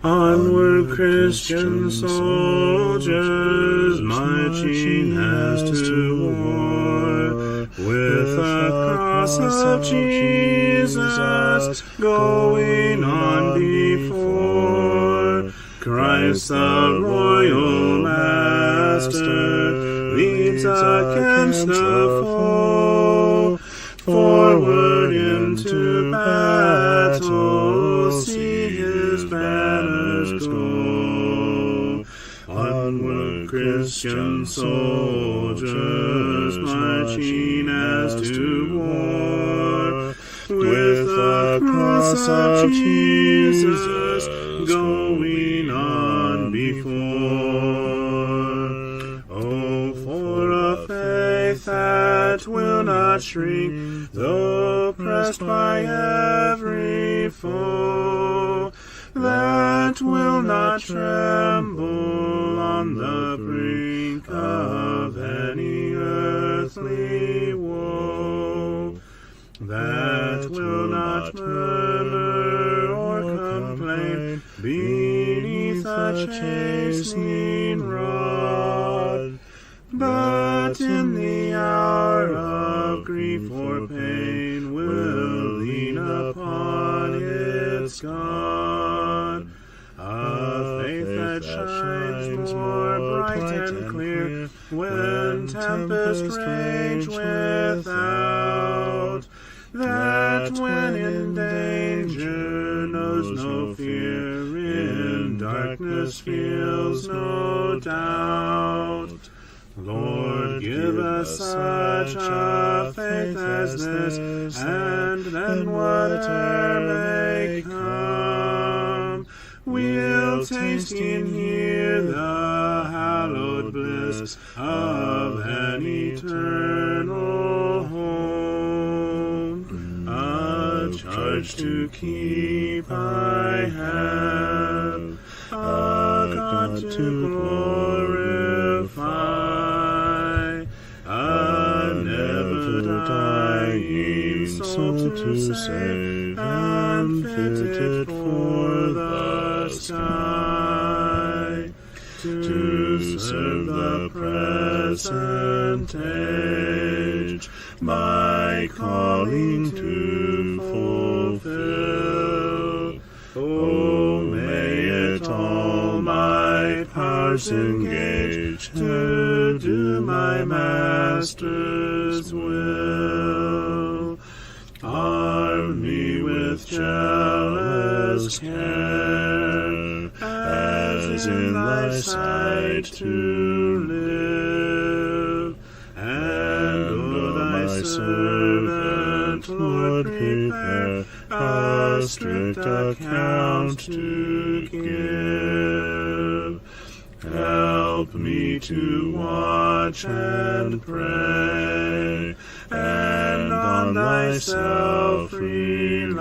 Onward, Christian soldiers, marching as to war, with the cross of Jesus going on before. Christ the royal master leads against the foe, forward into battle, see his banners go. Onward, Christian soldiers, marching as to war, with the cross of Jesus going on before. Oh, for a faith that will not shrink, though pressed by every foe, that will not tremble on the brink of any earthly woe, that will not murmur or complain beneath a chastening rod, but in the hour of grief or pain will lean upon its God. A faith that shines more bright and clear when tempest rage without, that when in danger knows no fear, in darkness feels no doubt. Lord, give us such a faith as this, and then whatever may come, we'll taste and hear the hallowed bliss of an eternal home. A charge to keep I have, a God to glorify, a never-dying soul to save, and fitted for the sky, to serve the present age, my calling to fulfill. Oh, may it all my powers engage to do my Master's will. Arm me with jealous care, as in thy sight to live, and O thy servant, Lord, prepare a strict account to give. Help me to watch and pray, and on thyself rely.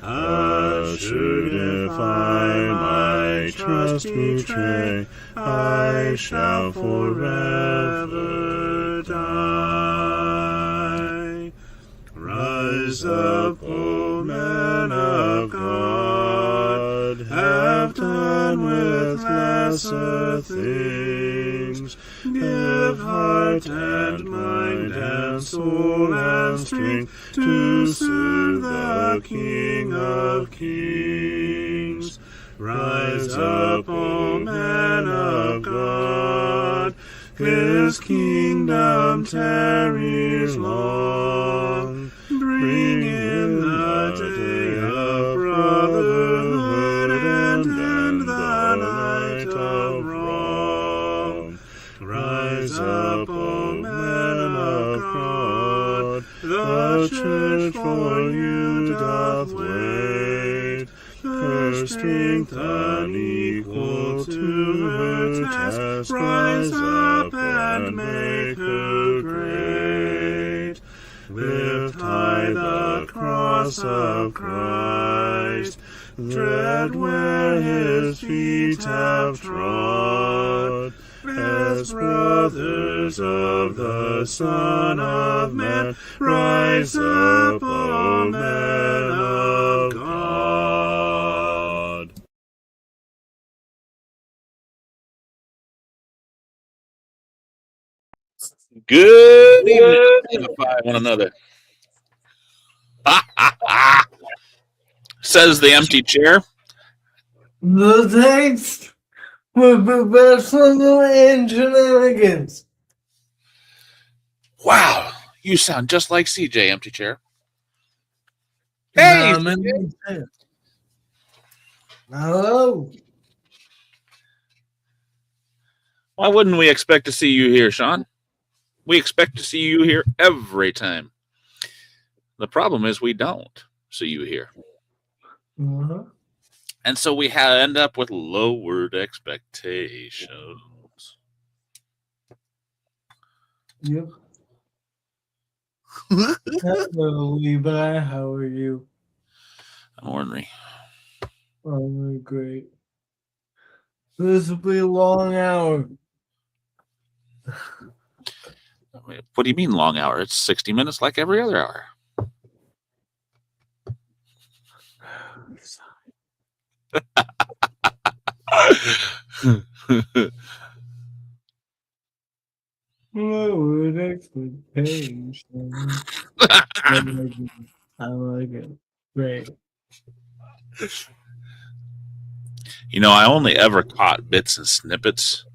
Assured if I my trust betray, I shall forever die. Rise up, O men of God, have done with lesser things. Give heart and mind and soul and strength to serve the King of Kings. Rise up, O men of God, his kingdom tarries long. Bring in the day of brotherhood and end the night of wrong. Rise up, O men of God, the church for you doth wait. Her strength unequal to her task, rise up and make her great. Lift high the cross of Christ, tread where his feet have trod, as brothers Rise of the Son of Man, rise up, O men of God. Good evening. Identify one another. Says the empty chair. The text would be personal and shenanigans. Wow, you sound just like CJ, empty chair. Hey, CJ. Hello. Why wouldn't we expect to see you here, Sean? We expect to see you here every time. The problem is we don't see you here. Uh-huh. And so we end up with lowered expectations. Yep. Hello, Levi. How are you? I'm ornery. Oh, great. This will be a long hour. What do you mean long hour? It's 60 minutes like every other hour. Lowered expectations. I like it. Great. You know, I only ever caught bits and snippets,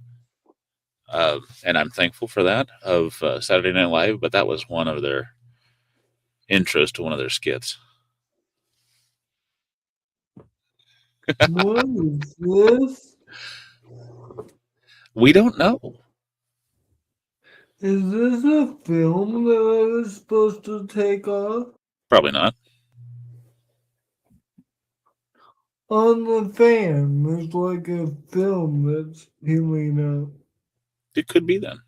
and I'm thankful for that, of Saturday Night Live, but that was one of their intros to one of their skits. What is this? We don't know. Is this a film that I was supposed to take off? Probably not. On the fan, there's like a film that's peeling up. It could be then.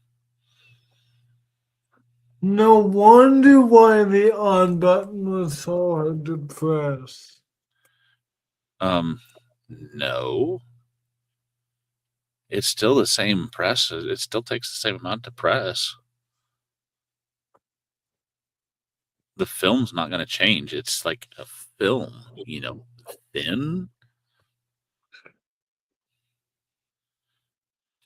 No wonder why the on button was so hard to press. No. It's still the same press. It still takes the same amount to press. The film's not going to change. It's like a film, you know, thin.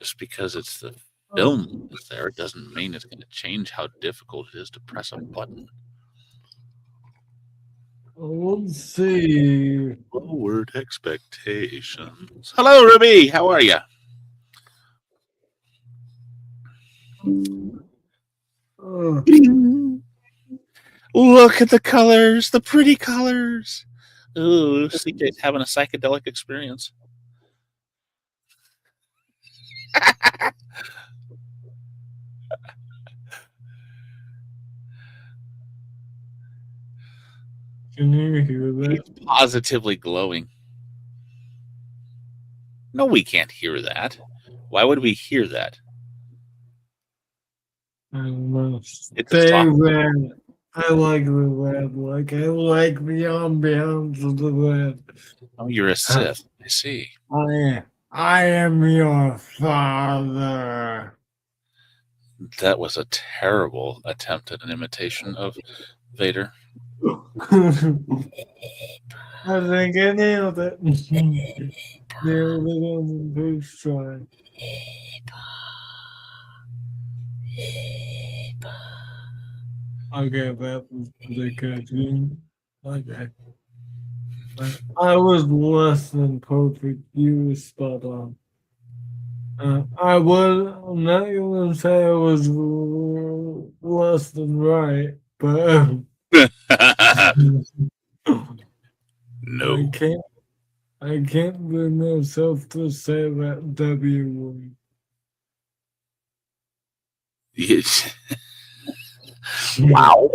Just because it's the film that's there, it doesn't mean it's going to change how difficult it is to press a button. Let's see. Lowered expectations. Hello, Ruby. How are you? Look at the colors, the pretty colors. Ooh, CJ's having a psychedelic experience. Can you hear that? He's positively glowing. No, we can't hear that. Why would we hear that? I don't know. It's Stay red. I like the red. Like I like the ambiance of the red. Oh, you're a Sith. I see. I am your father. That was a terrible attempt at an imitation of Vader. I think I nailed it. Nailed it on the first try. Okay, that was the cartoon. Okay. I was less than perfect. You were spot on. I'm not gonna say I was less than right, but No. I can't bring myself to say that W word. Wow.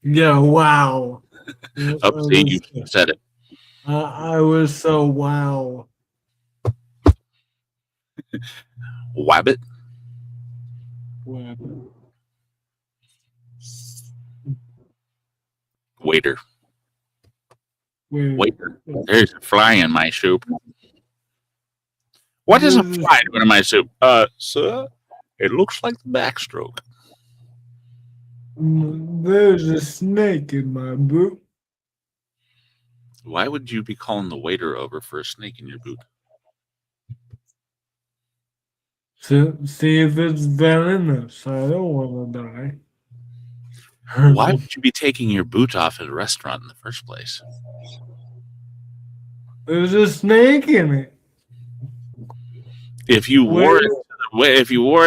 Yeah, wow. See, you said it. I was so wow. Wabbit. Waiter. Waiter. There's a fly in my soup. What is a fly doing in my soup? Sir? It looks like the backstroke. There's a snake in my boot. Why would you be calling the waiter over for a snake in your boot? See if it's venomous. I don't want to die. Why would you be taking your boot off at a restaurant in the first place? There's a snake in it. If you wore it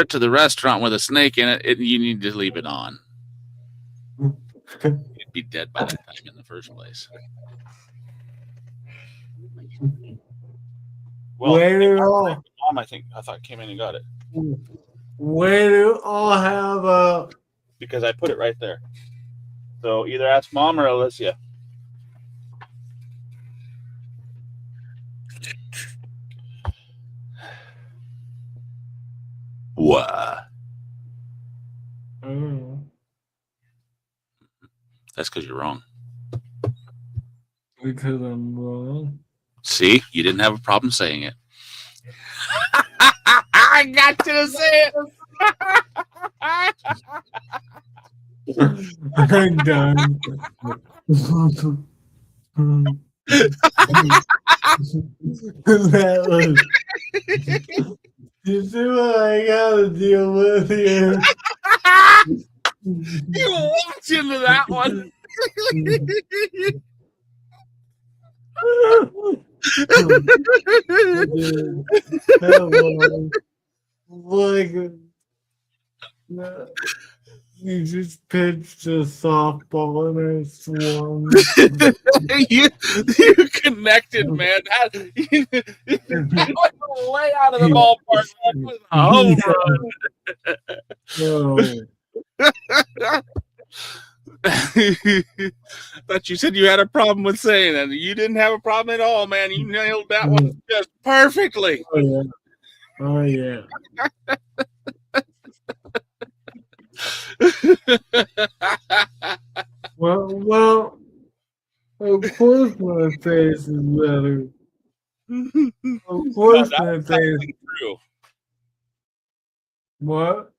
to the restaurant with a snake in it, you need to leave it on. You'd be dead by that time in the first place. Well, Mom, I thought came in and got it. Where do all have because I put it right there. So either ask Mom or Alicia. What? That's because you're wrong. Because I'm wrong. See, you didn't have a problem saying it. I got you to say it. I'm done. That was. You see what I gotta deal with here? You walked into that one. You just pitched a softball and I swung. you connected, man. You went way out of the ballpark. That was a home run. Thought you said you had a problem with saying that. You didn't have a problem at all, man. You nailed that one just perfectly. Oh yeah. Well, of course my face is better. Of course my face. True. What?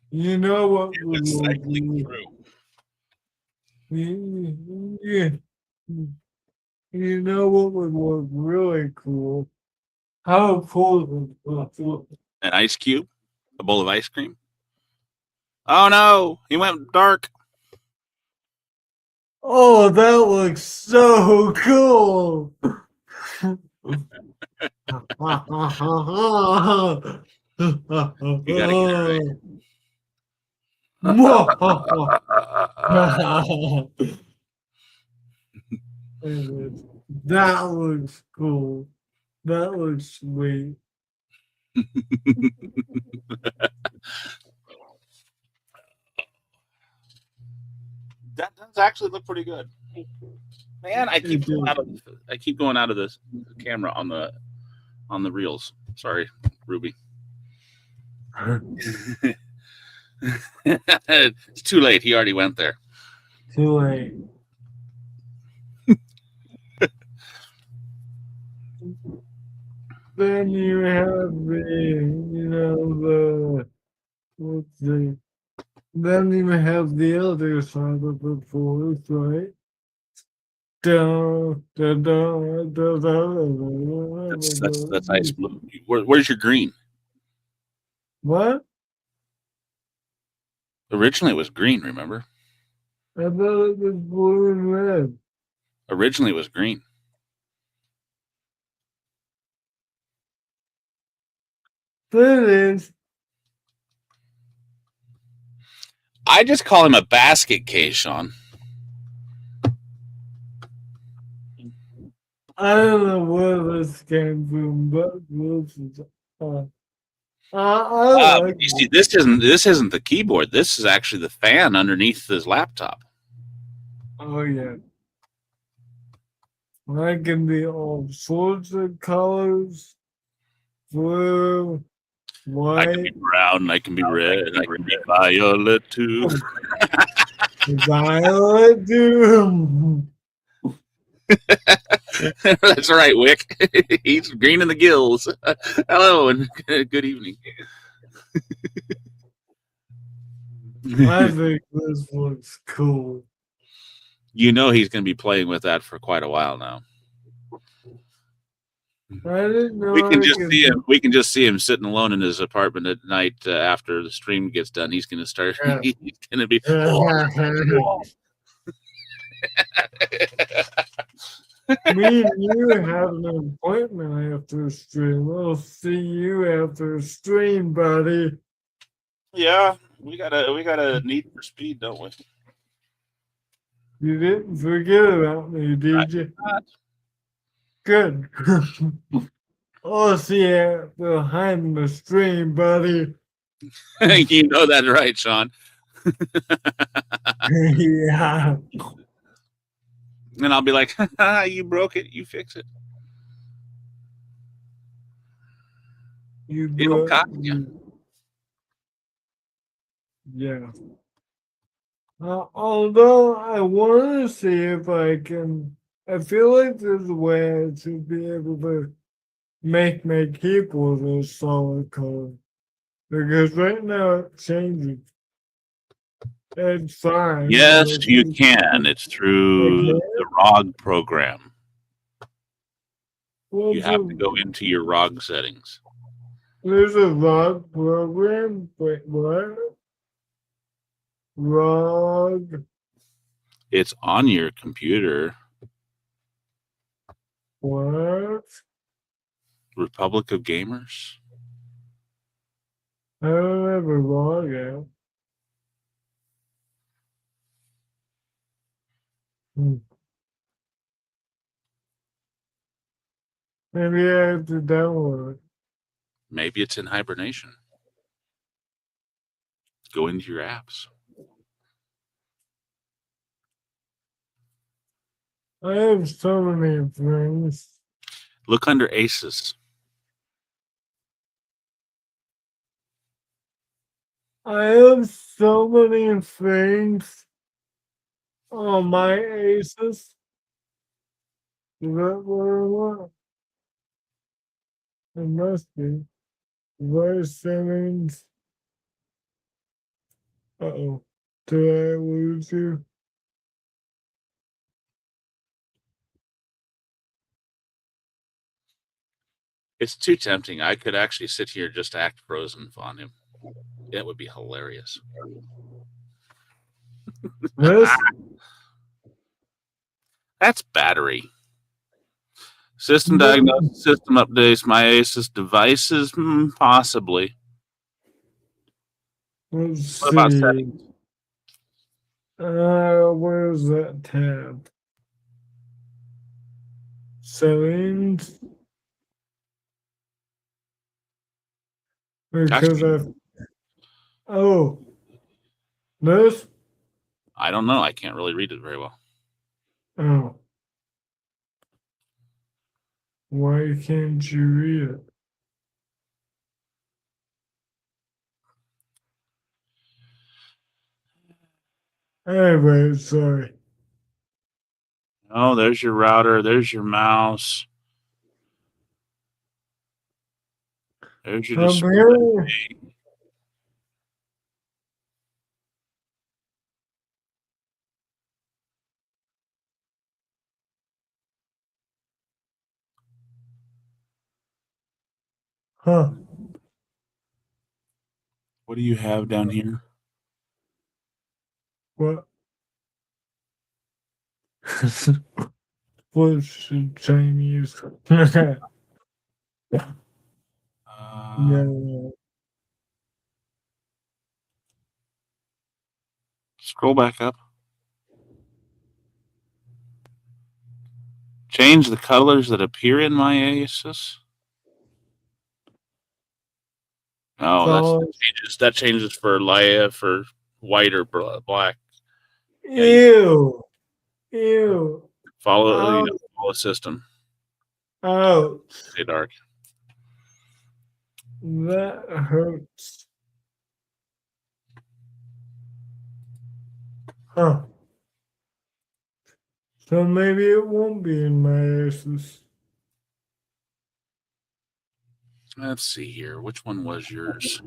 You know what would work? You know what would work really cool? How cool would it? An ice cube? A bowl of ice cream? Oh no, he went dark. Oh, that looks so cool. You gotta get it right. That looks cool. That looks sweet. That does actually look pretty good. Man, I keep going out of this camera on the reels. Sorry, Ruby. It's too late. He already went there. Too late. Then you have then you have the other side of the forest, right? That's ice blue. Where's your green? What? Originally it was green, remember? I thought it was blue and red. Originally it was green. It is. I just call him a basket case, Sean. I don't know where this came from, but this is. You see, this isn't the keyboard. This is actually the fan underneath his laptop. Oh yeah. I can be all sorts of colors. Blue, white. I can be brown. I can be red. I can be violet too. Violet too. That's right, Wick. He's green in the gills. Hello and good evening. I think this looks cool. You know he's going to be playing with that for quite a while now. I didn't know We can I just could. see him. We can just see him sitting alone in his apartment at night after the stream gets done. He's going to start. Yeah. He's going to be. Me and you have an appointment after stream. I'll see you after stream, buddy. Yeah, we got a need for speed, don't we? You didn't forget about me, did you? Not. Good. I'll see you behind the stream, buddy. You know that's right, Sean. Yeah. And I'll be like, "You broke it. You fix it. It'll cost you." Yeah. Although I want to see if I can, I feel like there's a way to be able to make my keyboard a solid color. Because right now it changes. It's fine. Yes, you can. It's through the ROG program. You have to go into your ROG settings. There's a ROG program? Wait, what? ROG. It's on your computer. What? Republic of Gamers. I don't have a ROG app. Maybe I have to download it. Maybe it's in hibernation. Go into your apps. I have so many things. Look under Aces. I have so many things on my Aces. Is that what I want? It must be. Device settings. Uh-oh. Did I lose you? It's too tempting. I could actually sit here and just act frozen on him. That would be hilarious. This? That's battery. System diagnosis, system updates, my Asus devices, possibly. Let's What about see. settings? Where's that tab? Settings. Because this? I don't know. I can't really read it very well. Oh. Why can't you read it? Anyway, sorry. Oh, there's your router. There's your mouse. There's your display. Huh. What do you have down here? What? What's Chinese? No. Scroll back up. Change the colors that appear in my Asus. Oh, that changes for white or black. Ew. Ew. Follow the system. Ouch. Stay dark. That hurts. Huh. So maybe it won't be in my Asus. Let's see here. Which one was yours?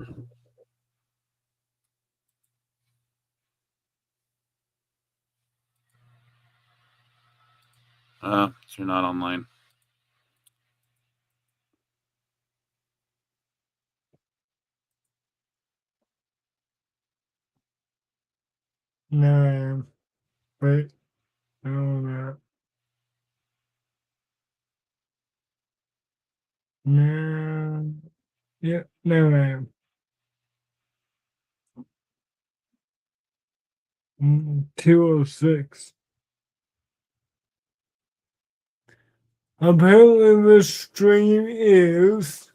You're not online. No, I am. Wait. No, no. No. Yeah, no, I am. 206. Apparently, the stream is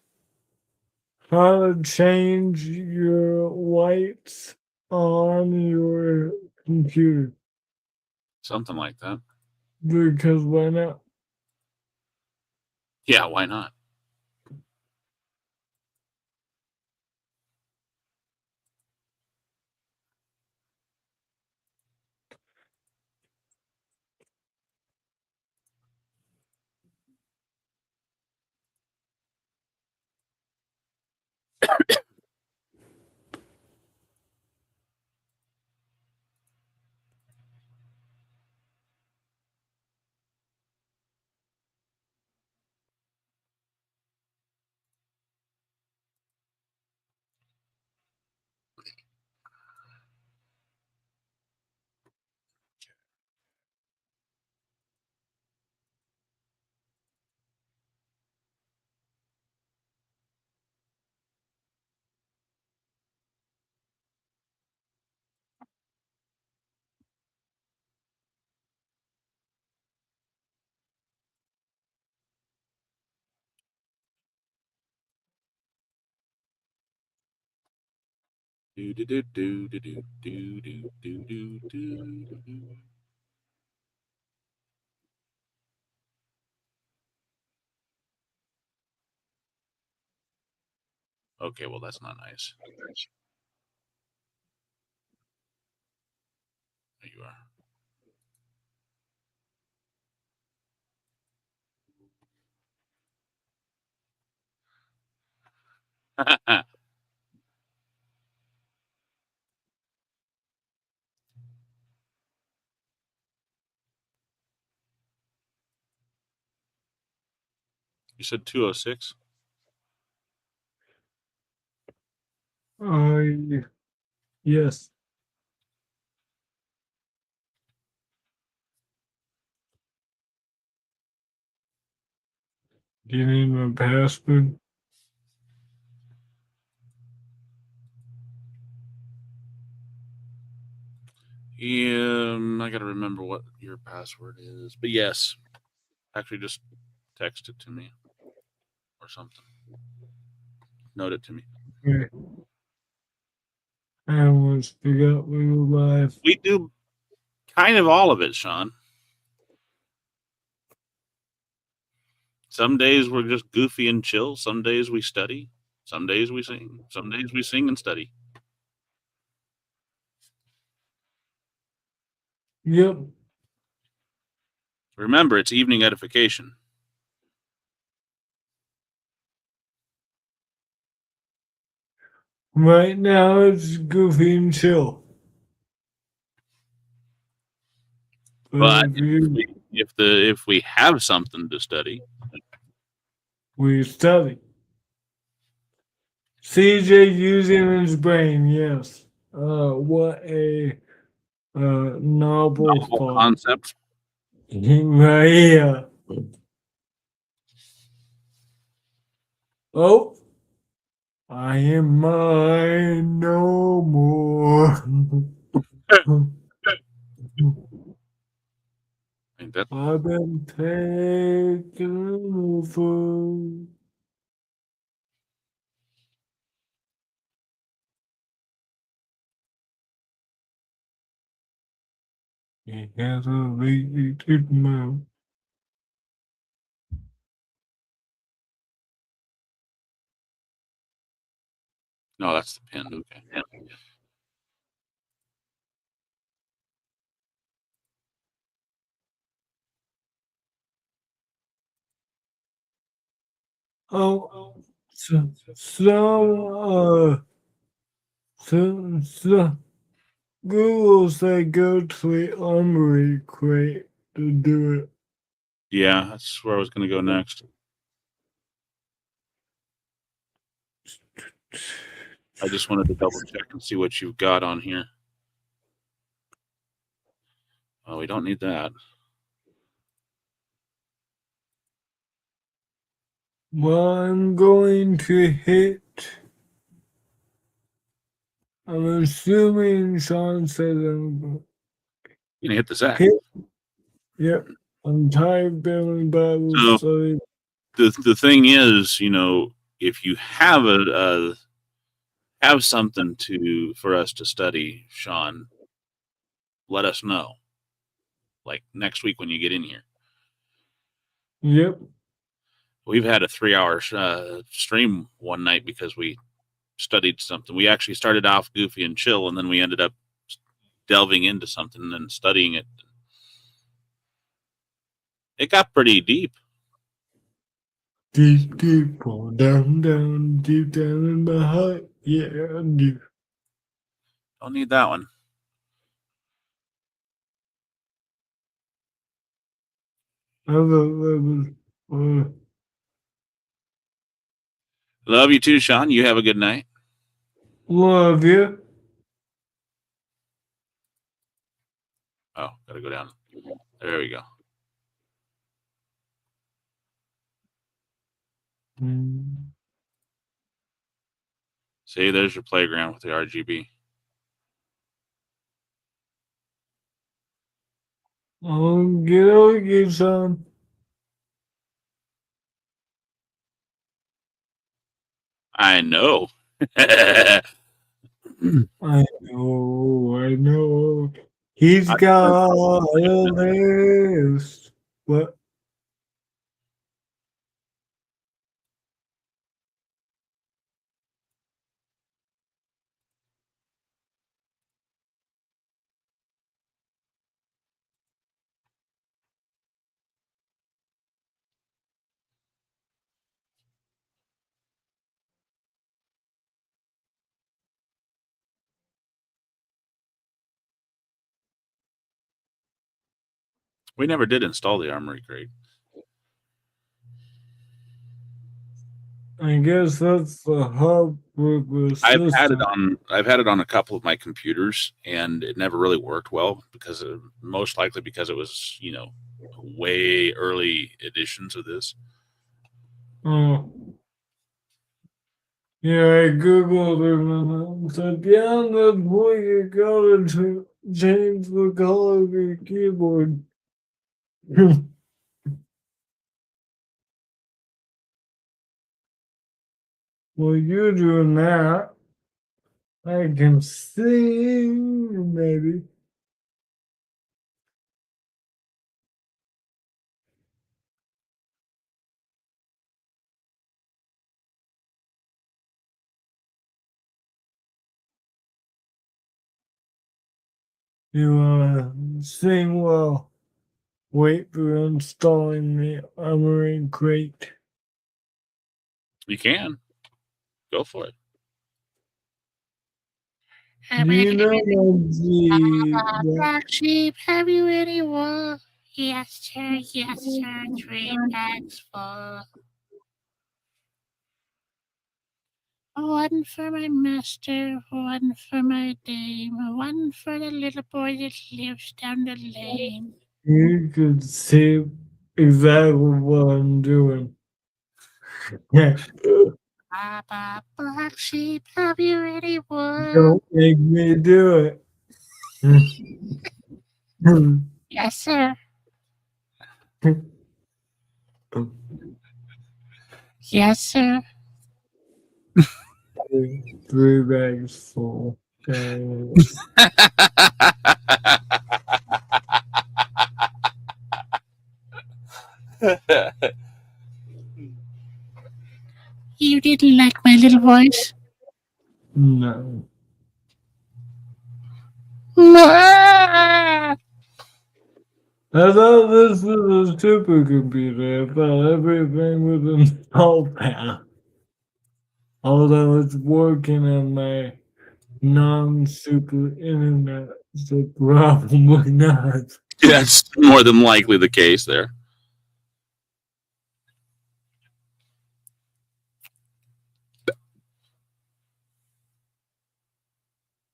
how to change your lights on your computer. Something like that. Because why not? Yeah, why not? Do do do do do do do do do do do. Okay, well that's not nice. There you are. You said 206? Yes. Do you need my password? I gotta remember what your password is. But yes, actually just text it to me or something. Note it to me. Okay. I almost forgot we were live. We do kind of all of it, Sean. Some days we're just goofy and chill. Some days we study. Some days we sing. Some days we sing and study. Yep. Remember, it's evening edification. Right now it's goofy and chill. But But if if we have something to study, we study. CJ using his brain, yes. What a novel novel thought. concept. Right here. Oh, I am mine no more. And that I've been taken over. He has a related mouth. no, that's the pin. Okay. Oh, So Google said go to the armory crate to do it. Yeah, that's where I was going to go next. I just wanted to double check and see what you've got on here. Oh, we don't need that. Well, I'm going to hit. I'm assuming Sean said I'm You can hit the Zach. hit. Yep. I'm tired of Bible So study. the thing is, you know, if you have have something for us to study, Sean, let us know. Like next week when you get in here. Yep. We've had a 3-hour stream one night because we studied something. We actually started off goofy and chill, and then we ended up delving into something and studying it. It got pretty deep. Deep, deep, pull down, down, deep down in my heart. Yeah, deep. Don't need that one. I thought that was. Love you too, Sean. You have a good night. Love you. Oh, gotta go down. There we go. See, there's your playground with the RGB. Okay, son. I know. I know. He's got a list. What? We never did install the armory crate. I guess that's the hub with the system. I've had it on a couple of my computers, and it never really worked well because most likely because it was, you know, way early editions of this. Oh. Yeah, I googled it and said, yeah, that's what you gotta change the color of your keyboard. Well, you're doing that. I can see maybe. You wanna sing well. Wait for installing the armory crate. You can go for it. Do you know the Black sheep, have you any wool? Yes, sir, 3 bags full. One for my master, one for my dame, one for the little boy that lives down the lane. you could see exactly what I'm doing. Yeah. Papa, black sheep, have you any wool? Don't make me do it. Yes, sir. Yes, sir. 3 bags full. You didn't like my little voice? No. Ah! I thought this was a supercomputer. I thought everything was installed now. although it's working on my non-super internet, so probably not. That's more than likely the case there.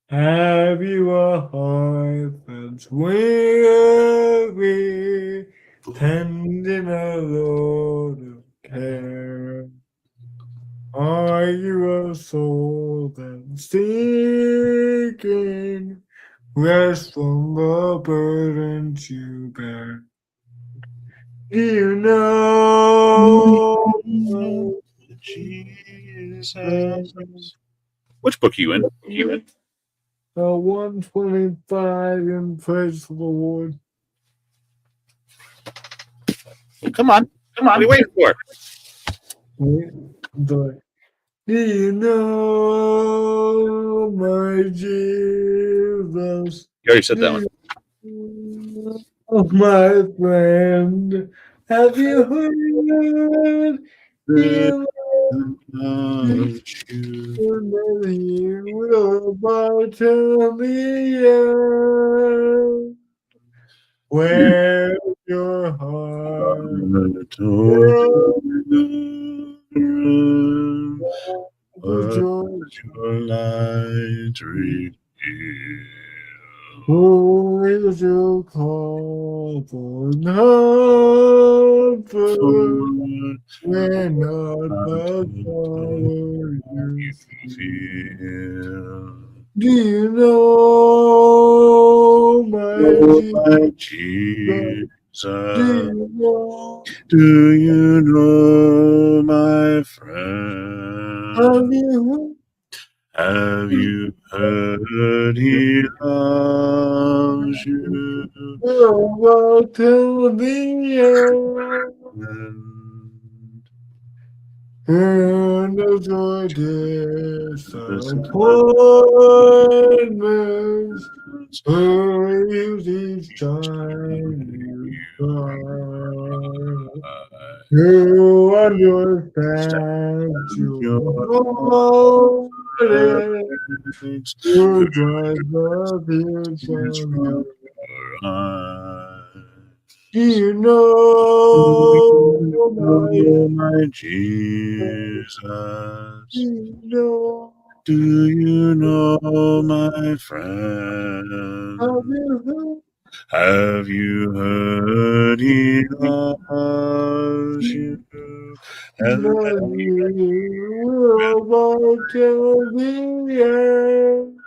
Have you a heart that's weary, tending a load of care? Are you a soul that's seeking rest from the burdens you bear? Do you know? Jesus. Which book are you in? 125 in Praise the Lord. Come on. What are you waiting for? Wait, but do you know my Jesus? You already said that one. Oh, my friend, have you heard him that he will about me? Where your heart is yours. Your light reveal. Who is your call for comfort when not the follow you Feel. Do you know my My Jesus? Do Jesus, you know? do you know my Have friend? you Have you heard he loves you? about till the end of your disappointments? Praise each time you cry. You understand your heart. You drive the tears from your Do you know my my Do Jesus, you know? do you know my Have friend? you Have you heard he loves you? And heard you about till the end?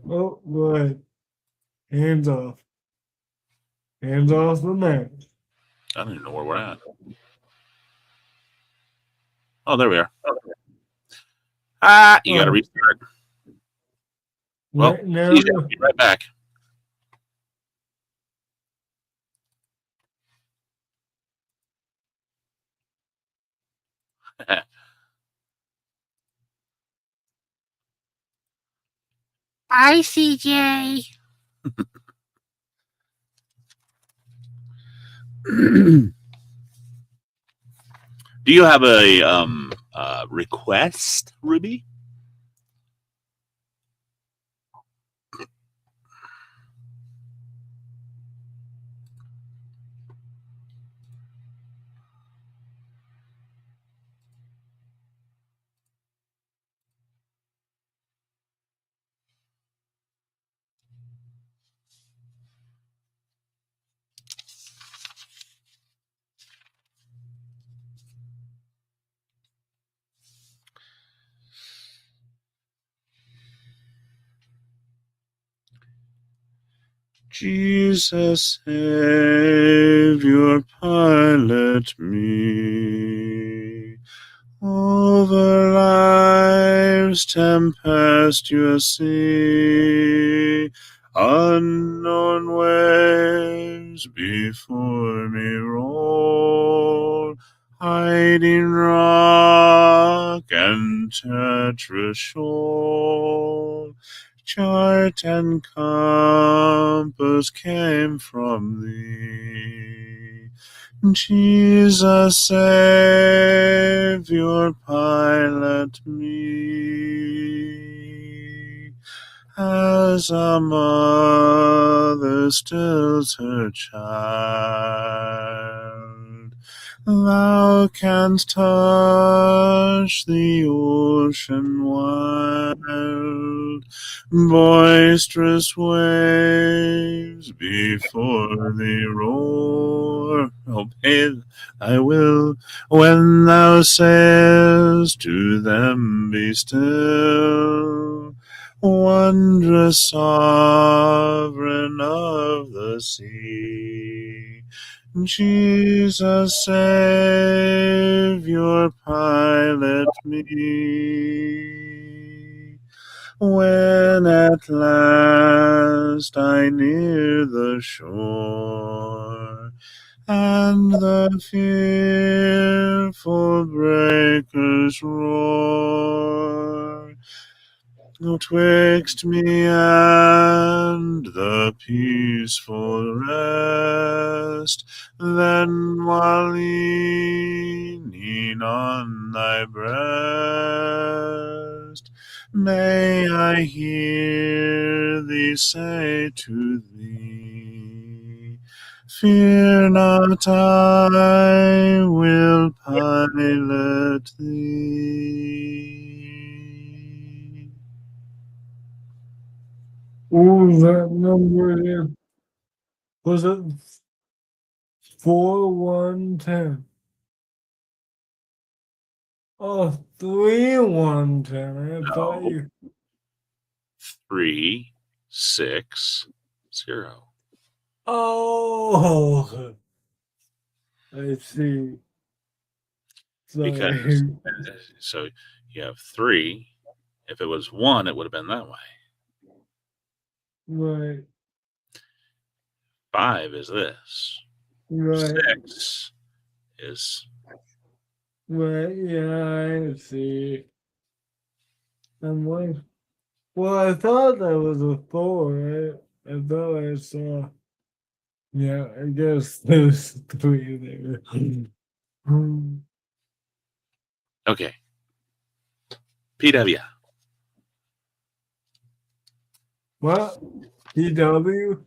Oh, right. Hands off. Hands off the man. I don't even know where we're at. Oh, there we are. You got to restart. Well, Right now, see you. Be right back. Bye, CJ. Do you have a request, Ruby? Jesus, Savior, pilot me over life's tempestuous sea. Unknown waves before me roll, hiding rock and treacherous shoal. Chart and compass came from thee. Jesus, Savior, pilot me, as a mother stills her child. Thou canst touch the ocean wild, boisterous waves before thee roar. Obey thy will when thou sayest to them, be still. Wondrous sovereign of the sea, Jesus, Savior, pilot me. When at last I near the shore, and the fearful breakers roar, twixt me and the peaceful rest, then while leaning on thy breast, may I hear thee say to thee, fear not, I will pilot thee. What was that number again? Was it 4110? Oh, 3110. I thought No. you. 360. Oh, I see. Because Sorry. so you have 3. If it was 1, it would have been that way. Right, 5 is this. right, 6 is right. Yeah, I see. I'm like, well, I thought that was a 4, right? I thought I saw. Yeah, I guess there's 3 there. Hmm. okay. PW. What? PW?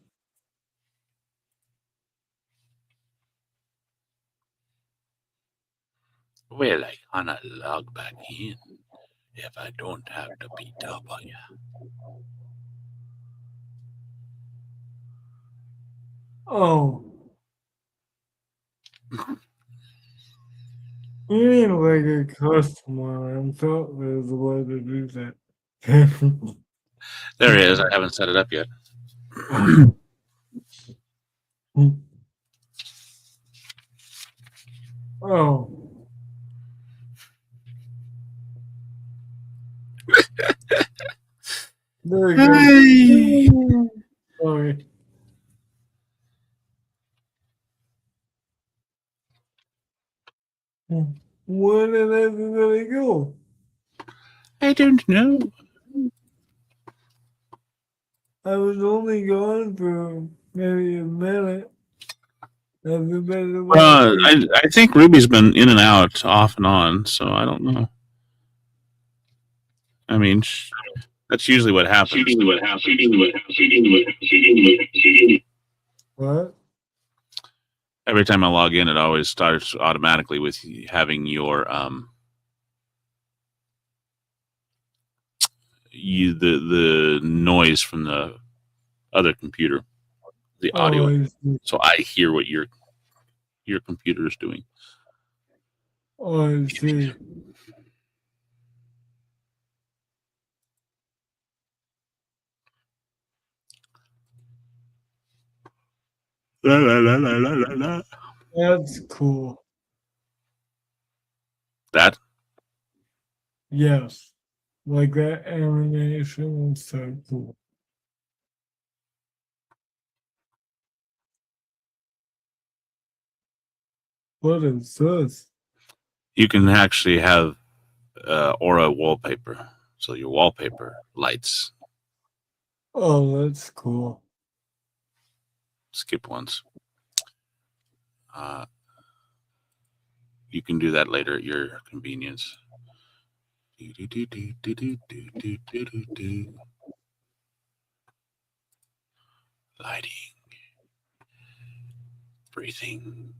Well, I cannot log back in if I don't have the PW. Oh. You need like a customer. I thought there's a way to do that. There is. I haven't set it up yet. Oh. There we Hey! go. Sorry. Where did everybody go? I don't know. I was only gone for maybe a minute. Everybody left. I think Ruby's been in and out, off and on, so I don't know. I mean, that's usually what happens. What? Every time I log in, it always starts automatically with having your the noise from the other computer, the audio. Oh, I see. So I hear what your computer is doing. Oh, I see. La, la, la, la, la, la, la. That's cool. That Yes. Like that animation is so cool. What is this? you can actually have Aura wallpaper, so your wallpaper lights. Oh, that's cool. Skip ones. You can do that later at your convenience. Lighting, breathing.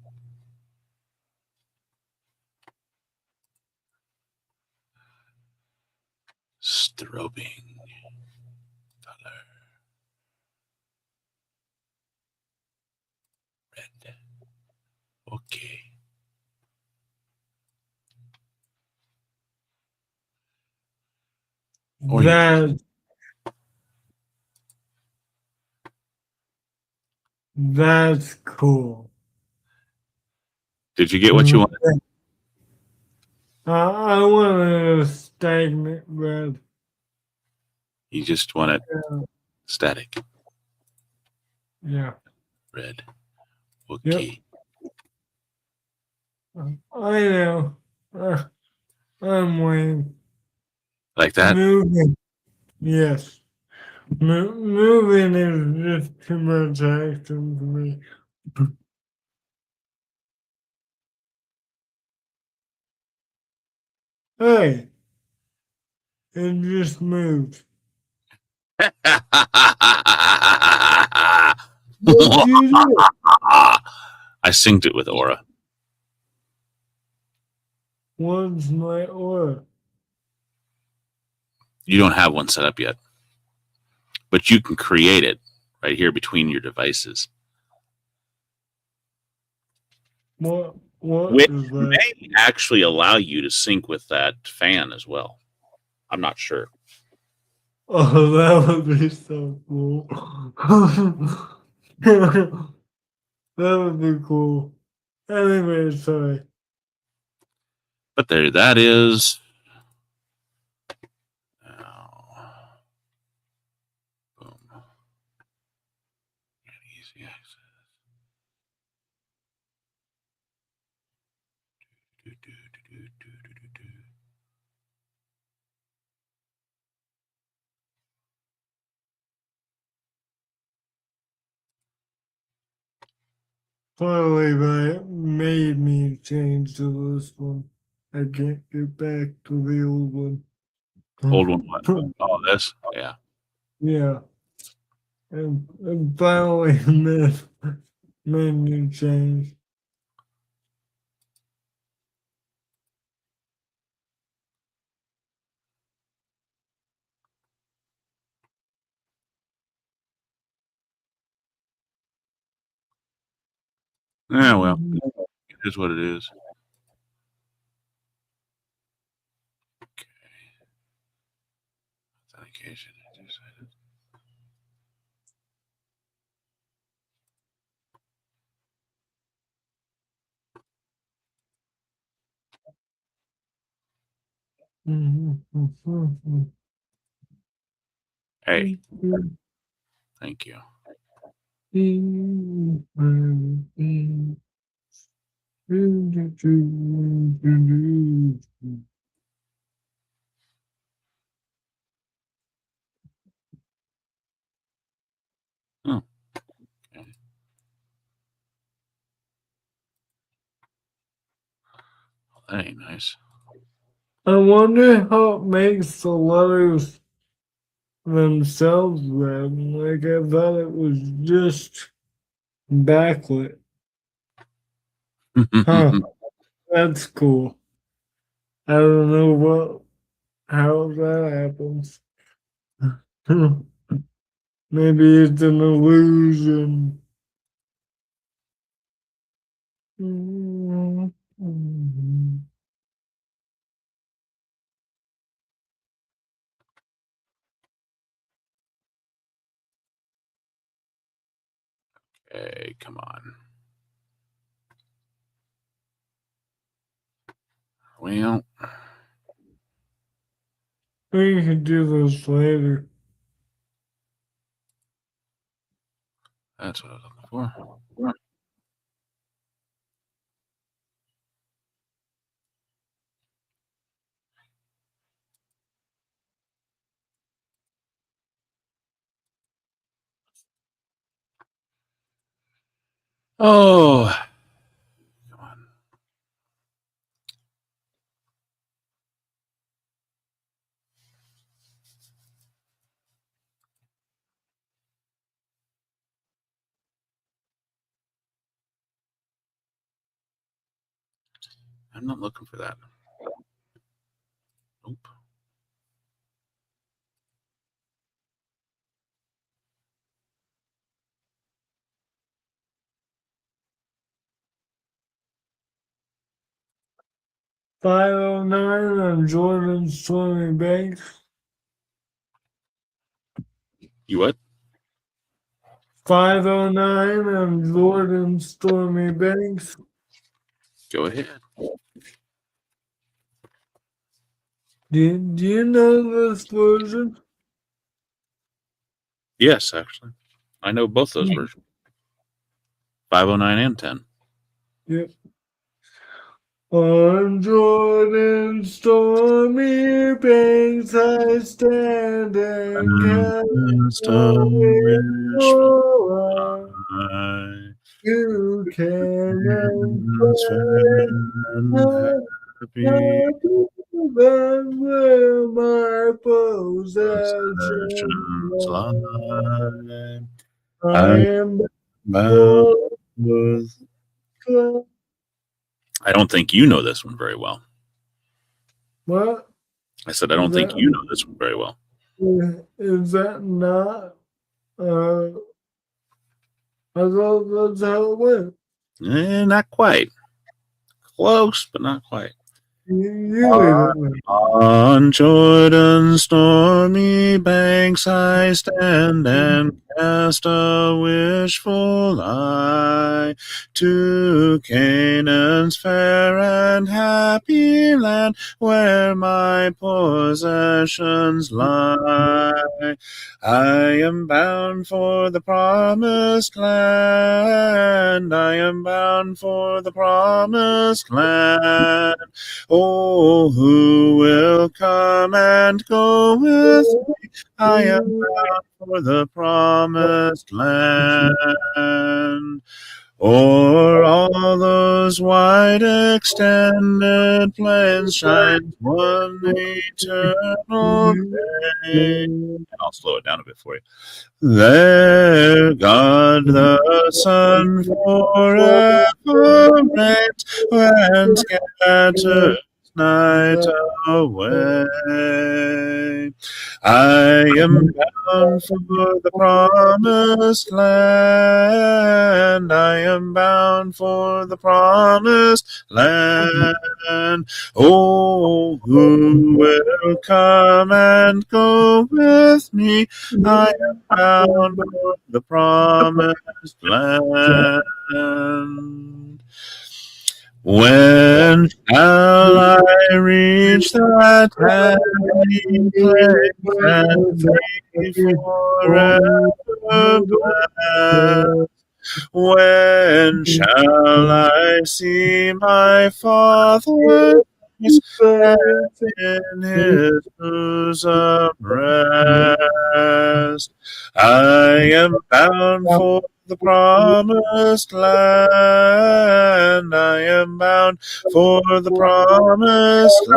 Strobing color. Red. Okay. Or you That that's cool. did you get what you wanted? I want a stagnant red. You just want it Yeah. static. Yeah. Red. Okay. I know. I'm waiting. Like that? Moving. Yes. Moving is just too much action for me. Hey, it just moved. What you do? I synced it with Aura. What's my aura? You don't have one set up yet, but you can create it right here between your devices. What Which is that? may actually allow you to sync with that fan as well. I'm not sure. Oh, that would be so cool. That would be cool. Anyway, sorry. But there, that is. Now, boom. Easy access. Do, do, do, do, do, do, do. Finally, that made me change to this one. I can't get back to the old one. Old one, what? Oh, this? Yeah. Yeah. And finally made me change. Yeah, well, it is what it is. Okay. Authentication. Hey, thank you. Oh, okay. Well, that ain't nice. I wonder how it makes the letters themselves red. Like I thought it was just backlit. Huh, that's cool. I don't know how that happens. Maybe it's an illusion. Okay, come on. Well, We can do this later. that's what I was looking for. Oh, I'm not looking for that. Nope. .509 on Jordan Stormy Banks. You what? 509 on Jordan Stormy Banks. Go ahead. Do you know this version? Yes, actually. I know both those versions. 509 and 10. Yep. On Jordan Stormy Banks I stand and cast away your eye. You can then where my possessions lie. I am bound with. I don't think you know this one very well. What? I said, I don't think you know this one very well. Is that not? I thought that's how it went. Not quite. Close, but not quite. You On Jordan's stormy banks I stand and cast a wishful eye to Canaan's fair and happy land where my possessions lie. I am bound for the promised land. I am bound for the promised land. Oh, who will come and go with me? I am bound for the promised land. O'er all those wide extended plains shines one eternal day. And I'll slow it down a bit for you. There God the Son forever reigns when scatters night away. I am bound for the promised land. I am bound for the promised land. Oh, who will come and go with me? I am bound for the promised land. When shall I reach that happy place and be forever blessed? When shall I see my Father and in his bosom rest? I am bound for the promised land. I am bound for the promised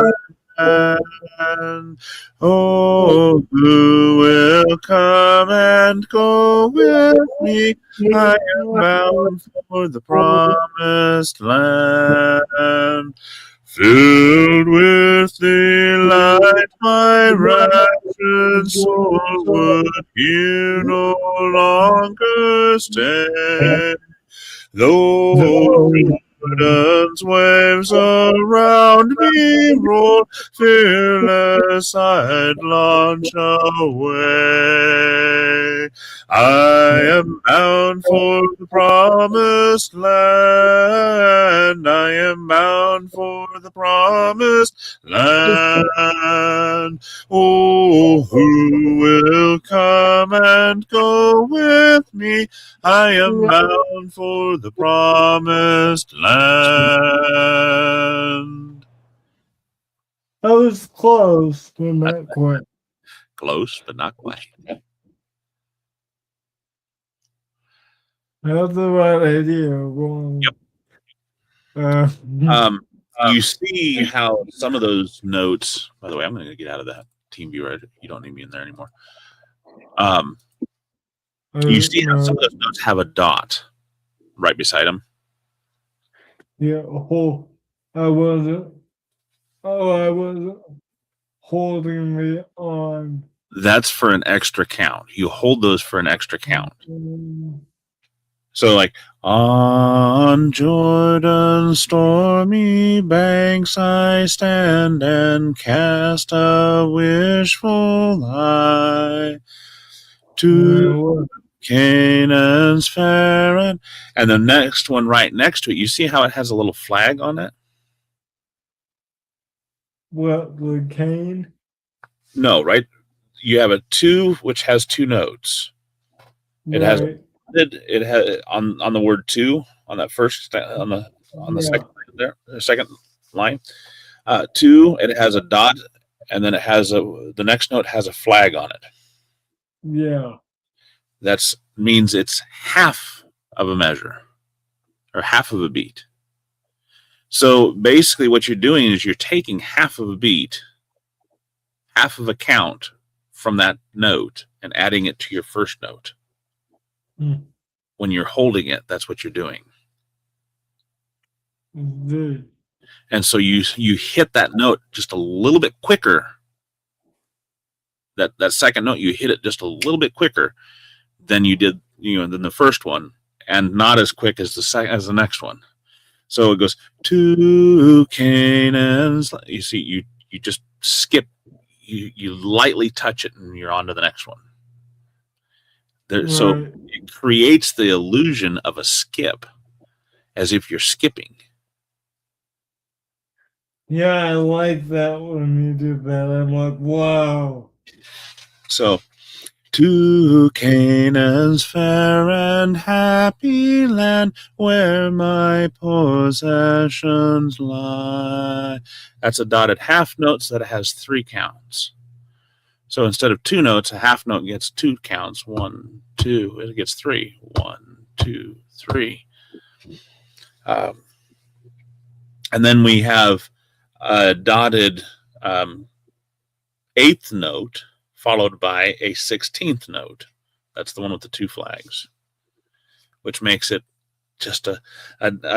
land. Oh, who will come and go with me? I am bound for the promised land. Filled with delight, my raptured soul would here no longer stay. Though Jordan's waves around me roll, fearless I'd launch away. I am bound for the promised land. I am bound for the promised land. Oh, who will come and go with me? I am bound for the promised land. I was close, but not quite. Close, but not quite. I have the right idea. Wrong. Yep. You see how some of those notes, by the way, I'm going to get out of that team viewer. You don't need me in there anymore. You see how some of those notes have a dot right beside them? Yeah, a hole. I wasn't. Oh, I wasn't holding the on. That's for an extra count. You hold those for an extra count. Mm, So, like, on Jordan's stormy banks I stand and cast a wishful eye to Canaan's fair and the next one right next to it, you see how it has a little flag on it? what, the cane? No, right? You have a 2 which has 2 notes. It has Right. it has on the word 2 on that first on the Yeah. second there, the second line. 2, it has a dot, and then it has the next note has a flag on it. Yeah. That means it's half of a measure or half of a beat. So basically what you're doing is you're taking half of a beat, half of a count from that note and adding it to your first note. When you're holding it, that's what you're doing. The, And so you hit that note just a little bit quicker. That second note, you hit it just a little bit quicker than you did, than the first one, and not as quick as the next one. So it goes to Canaan's. You see, you just skip, you lightly touch it, and you're on to the next one. So it creates the illusion of a skip, as if you're skipping. Yeah, I like that when you do that. I'm like, wow. So, to Canaan's fair and happy land where my possessions lie. That's a dotted half note, so that it has 3 counts. So instead of 2 notes, a half note gets 2 counts. 1, 2. It gets 3. 1, 2, 3. And then we have a dotted 8th note followed by a 16th note. That's the one with the 2 flags, which makes it just a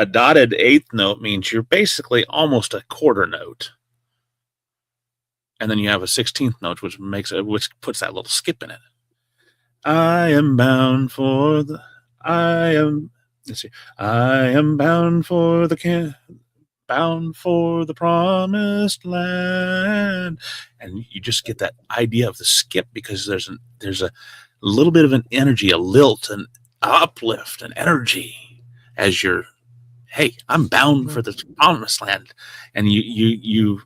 dotted 8th note means you're basically almost a quarter note. And then you have a 16th note, which puts that little skip in it. I am bound for the promised land, and you just get that idea of the skip because there's a little bit of an energy, a lilt, an uplift, an energy as you're, hey, I'm bound for the promised land, and you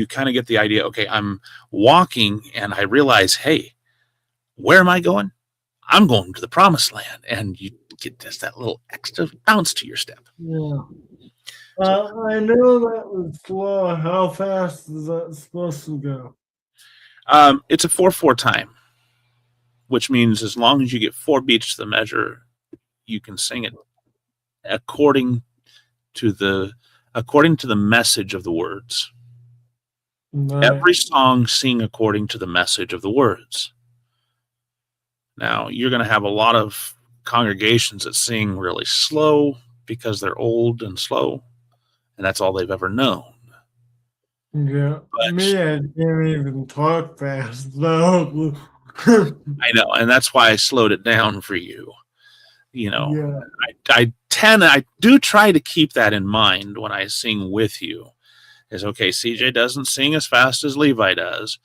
kind of get the idea. Okay, I'm walking, and I realize, hey, where am I going? I'm going to the promised land, and you get just that little extra bounce to your step. Yeah. I know that was slow. How fast is that supposed to go? It's a 4/4 time, which means as long as you get 4 beats to the measure, you can sing it according to the message of the words. Right. Every song sing according to the message of the words. Now, you're going to have a lot of congregations that sing really slow because they're old and slow, and that's all they've ever known. Yeah, but me, I can't even talk fast, though. I know, and that's why I slowed it down for you. Yeah. I do try to keep that in mind when I sing with you. Is okay, CJ doesn't sing as fast as Levi does,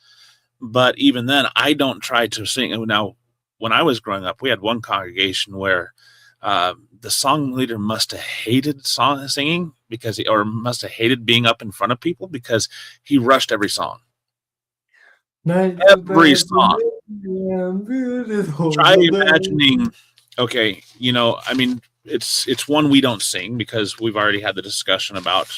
but even then, I don't try to sing. Now, when I was growing up, we had one congregation where the song leader must have hated singing or must have hated being up in front of people because he rushed every song. Every song. Try imagining. Okay, I mean, it's one we don't sing because we've already had the discussion about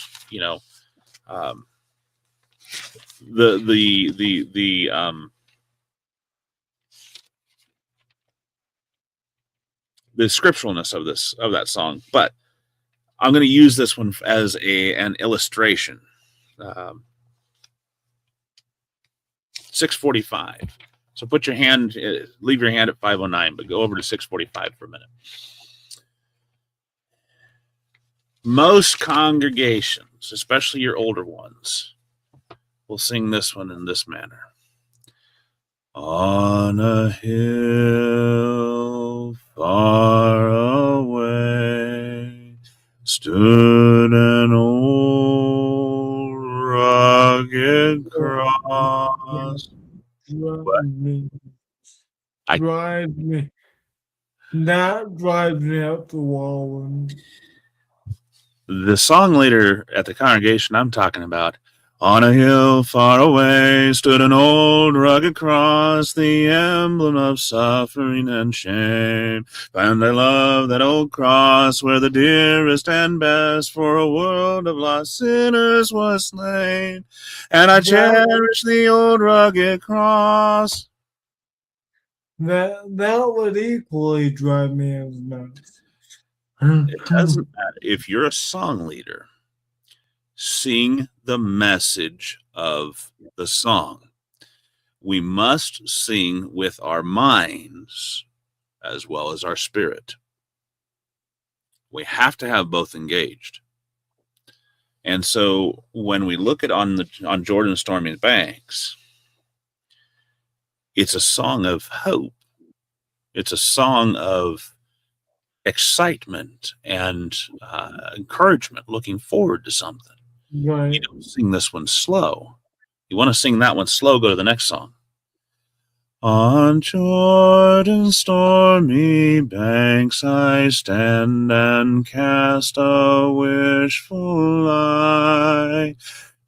the scripturalness of that song, but I'm going to use this one as an illustration. 645. So leave your hand at 509, but go over to 645 for a minute. Most congregations ones, especially your older ones, will sing this one in this manner. On a hill far away stood an old rugged cross. Drive me. Not drive me out the wall. The song leader at the congregation I'm talking about. On a hill far away stood an old rugged cross, the emblem of suffering and shame. And I love that old cross where the dearest and best for a world of lost sinners was slain. And I cherish the old rugged cross. That would equally drive me as nuts. It doesn't matter. If you're a song leader, sing the message of the song. We must sing with our minds as well as our spirit. We have to have both engaged. And so when we look at on Jordan's Stormy Banks, it's a song of hope. It's a song of excitement and encouragement, looking forward to something. Right. You don't sing this one slow. You want to sing that one slow, go to the next song. On Jordan's stormy banks I stand and cast a wishful eye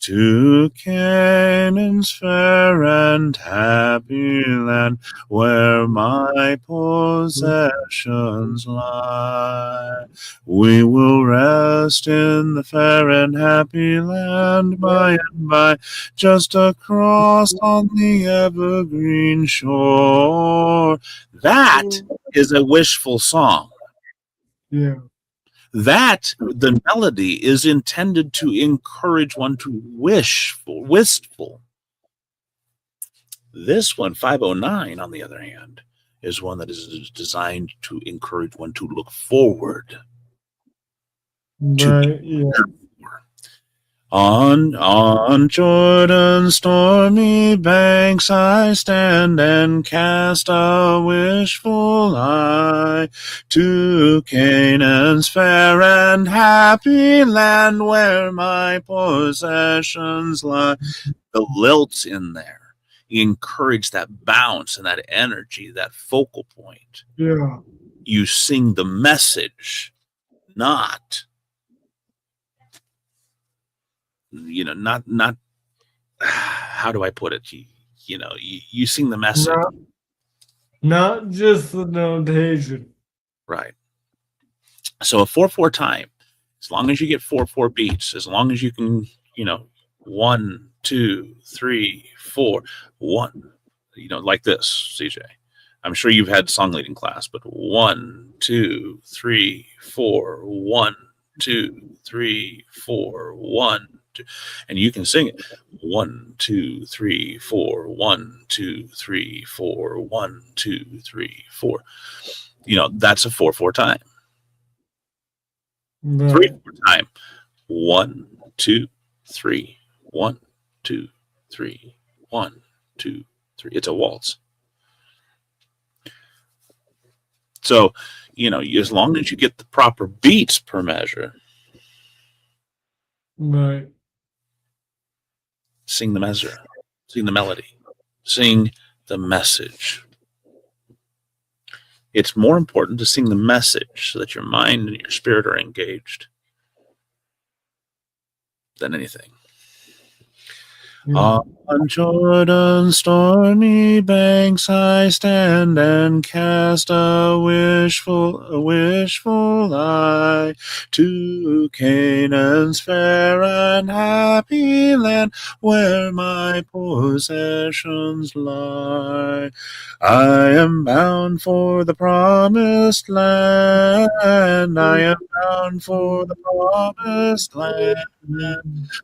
to Canaan's fair and happy land where my possessions lie. We will rest in the fair and happy land by and by, just across on the evergreen shore. That is a wishful song. Yeah. That the melody is intended to encourage one to wistful. This one, 509, on the other hand, is one that is designed to encourage one to look forward. Right. Yeah. On Jordan's stormy banks I stand and cast a wishful eye to Canaan's fair and happy land where my possessions lie. The lilts in there encourage that bounce and that energy, that focal point. Yeah. You sing the message, not how do I put it? You sing the message. Not just the notation. Right. So a 4/4 time, as long as you get 4/4 beats, as long as you can, 1, 2, 3, 4, 1, like this, CJ. I'm sure you've had song leading class, but 1, 2, 3, 4, 1, 2, 3, 4, 1, 2, and you can sing it 1, 2, 3, 4, 1, 2, 3, 4, 1, 2, 3, 4. That's a 4/4 time. Right. 3/4 time. 1, 2, 3, 1, 2, 3, 1, 2, 3. It's a waltz. So, as long as you get the proper beats per measure, Right. sing the measure, sing the melody, sing the message. It's more important to sing the message so that your mind and your spirit are engaged than anything. Yeah. On Jordan's stormy banks I stand and cast a wishful eye to Canaan's fair and happy land where my possessions lie. I am bound for the promised land. I am bound for the promised land.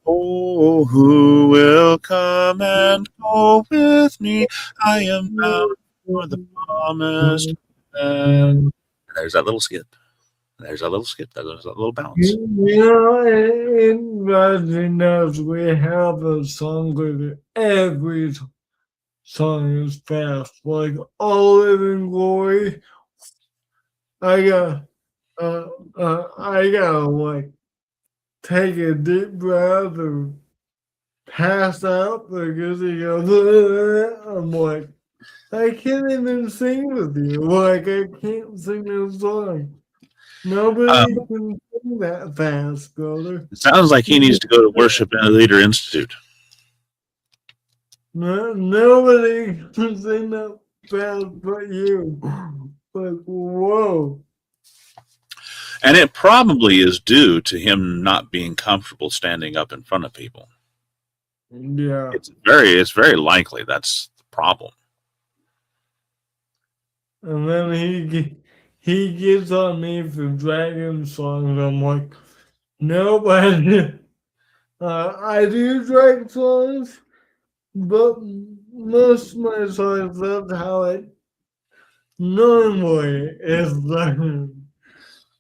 Oh, who will come and go with me? I am bound for the promised land. There's that little skip. There's a little skip. There's a little bounce. In Rising Us, we have a song where every song is fast, like All Living Glory. I got, I gotta like take a deep breath or pass out because he goes, I'm like, I can't even sing with you. Like, I can't sing this song. Nobody can sing that fast, brother. It sounds like he needs to go to Worship and Leader Institute. Nobody can sing that fast but you. Like, whoa. And it probably is due to him not being comfortable standing up in front of people. Yeah. It's very likely that's the problem. And then he gets on me for dragon songs. I'm like, nope, I do dragon songs, but most of my songs, that's how it normally is done.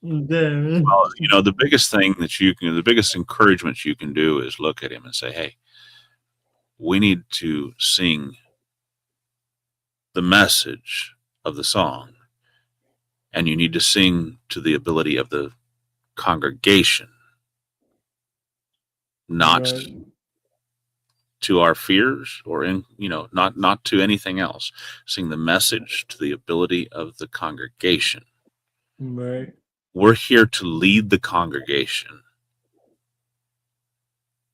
Then, Well, the biggest thing that the biggest encouragement you can do is look at him and say, hey, we need to sing the message of the song, and you need to sing to the ability of the congregation, not right. to our fears or not to anything else. Sing the message to the ability of the congregation. Right. We're here to lead the congregation,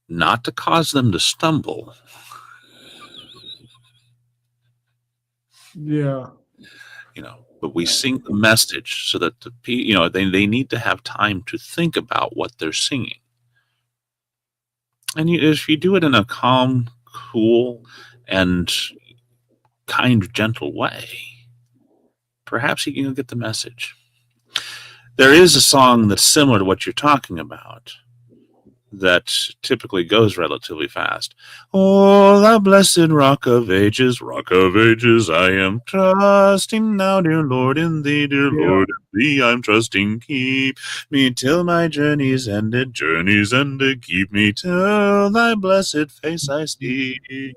not to cause them to stumble. Yeah. But we sing the message so that they need to have time to think about what they're singing. And if you do it in a calm, cool, and kind, gentle way, perhaps you can get the message. There is a song that's similar to what you're talking about that typically goes relatively fast. Oh, thou blessed rock of ages, I am trusting now, dear Lord, in thee, dear Lord, in thee I'm trusting. Keep me till my journey's ended, keep me till thy blessed face I see.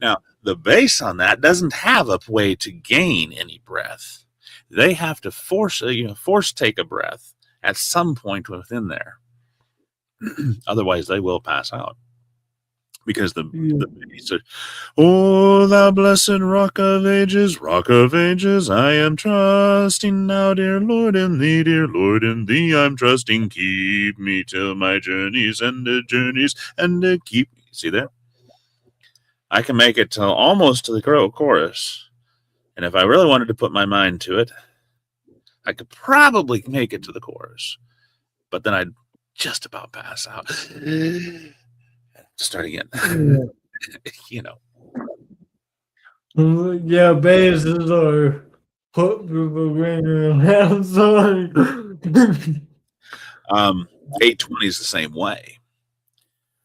Now, the bass on that doesn't have a way to gain any breath. They have to force take a breath at some point within there. Otherwise, they will pass out. Because the bass are, oh, thou blessed rock of ages, I am trusting now, dear Lord, in thee I'm trusting. Keep me till my journey's ended, keep me. See that? I can make it almost to the chorus. And if I really wanted to put my mind to it, I could probably make it to the chorus. But then I'd just about pass out. Start again. Yeah, basses are put people ringing around. Sorry. 820 is the same way.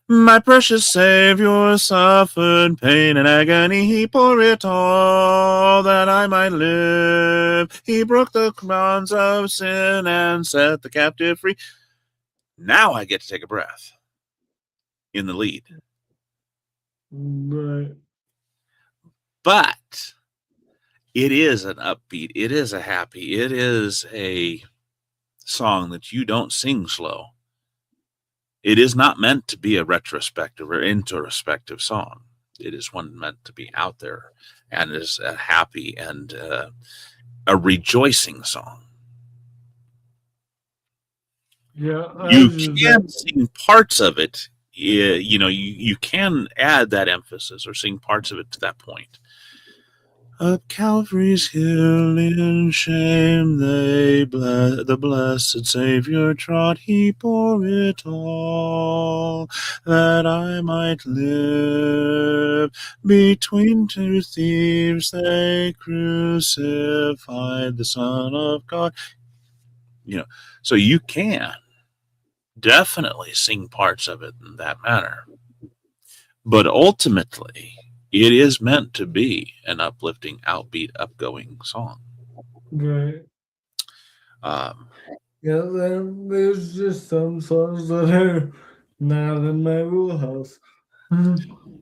My precious Savior suffered pain and agony. He bore it all that I might live. He broke the bonds of sin and set the captive free. Now I get to take a breath in the lead. Right. But it is an upbeat. It is a happy. It is a song that you don't sing slow. It is not meant to be a retrospective or introspective song. It is one meant to be out there and is a happy and a rejoicing song. Yeah, You can sing parts of it. You can add that emphasis or sing parts of it to that point. Up Calvary's hill in shame the blessed Savior trod, he bore it all, that I might live. Between two thieves they crucified the Son of God. So you can definitely sing parts of it in that manner. But ultimately, it is meant to be an uplifting, outbeat, upgoing song. Right. Yeah, then there's just some songs that are not in my wheelhouse.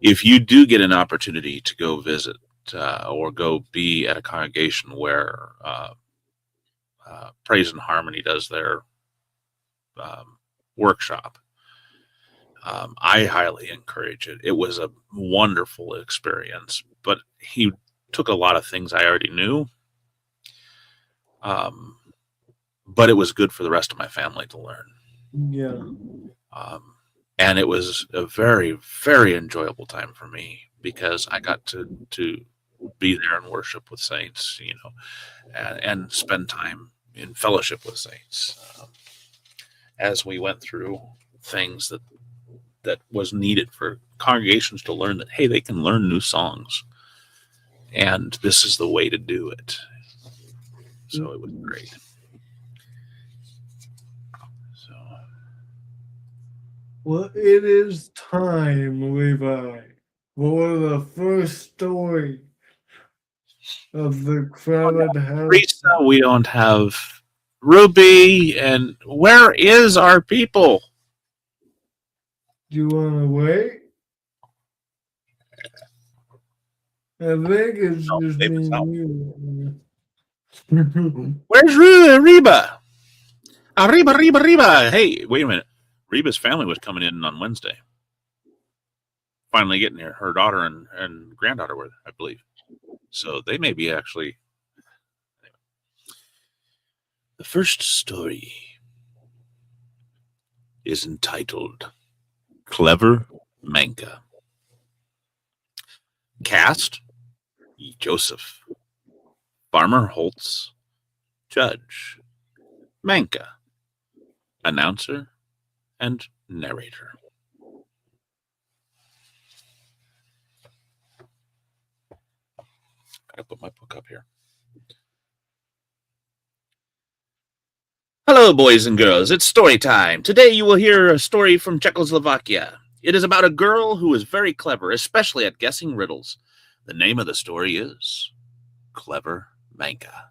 If you do get an opportunity to go visit or go be at a congregation where Praise and Harmony does their workshop, I highly encourage it. It was a wonderful experience, but he took a lot of things I already knew. But it was good for the rest of my family to learn. Yeah. And it was a very, very enjoyable time for me because I got to be there and worship with saints, you know, and spend time in fellowship with saints as we went through things that was needed for congregations to learn that, hey, they can learn new songs, and this is the way to do it. So it was great. So, well, it is time, Levi, for the first story of the crowded house. Teresa, we don't have Ruby, and where is our people? Do you want to wait? I think it's just they me was out. and you. Where's Reba? Reba. Hey, wait a minute. Reba's family was coming in on Wednesday. Finally getting here. Her daughter and granddaughter were, I believe. So they may be actually. The first story is entitled Clever Manka. Cast Joseph, Farmer Holtz, Judge, Manka, announcer, and narrator. Gotta put my book up here. Hello, boys and girls. It's story time. Today you will hear a story from Czechoslovakia. It is about a girl who is very clever, especially at guessing riddles. The name of the story is Clever Manka.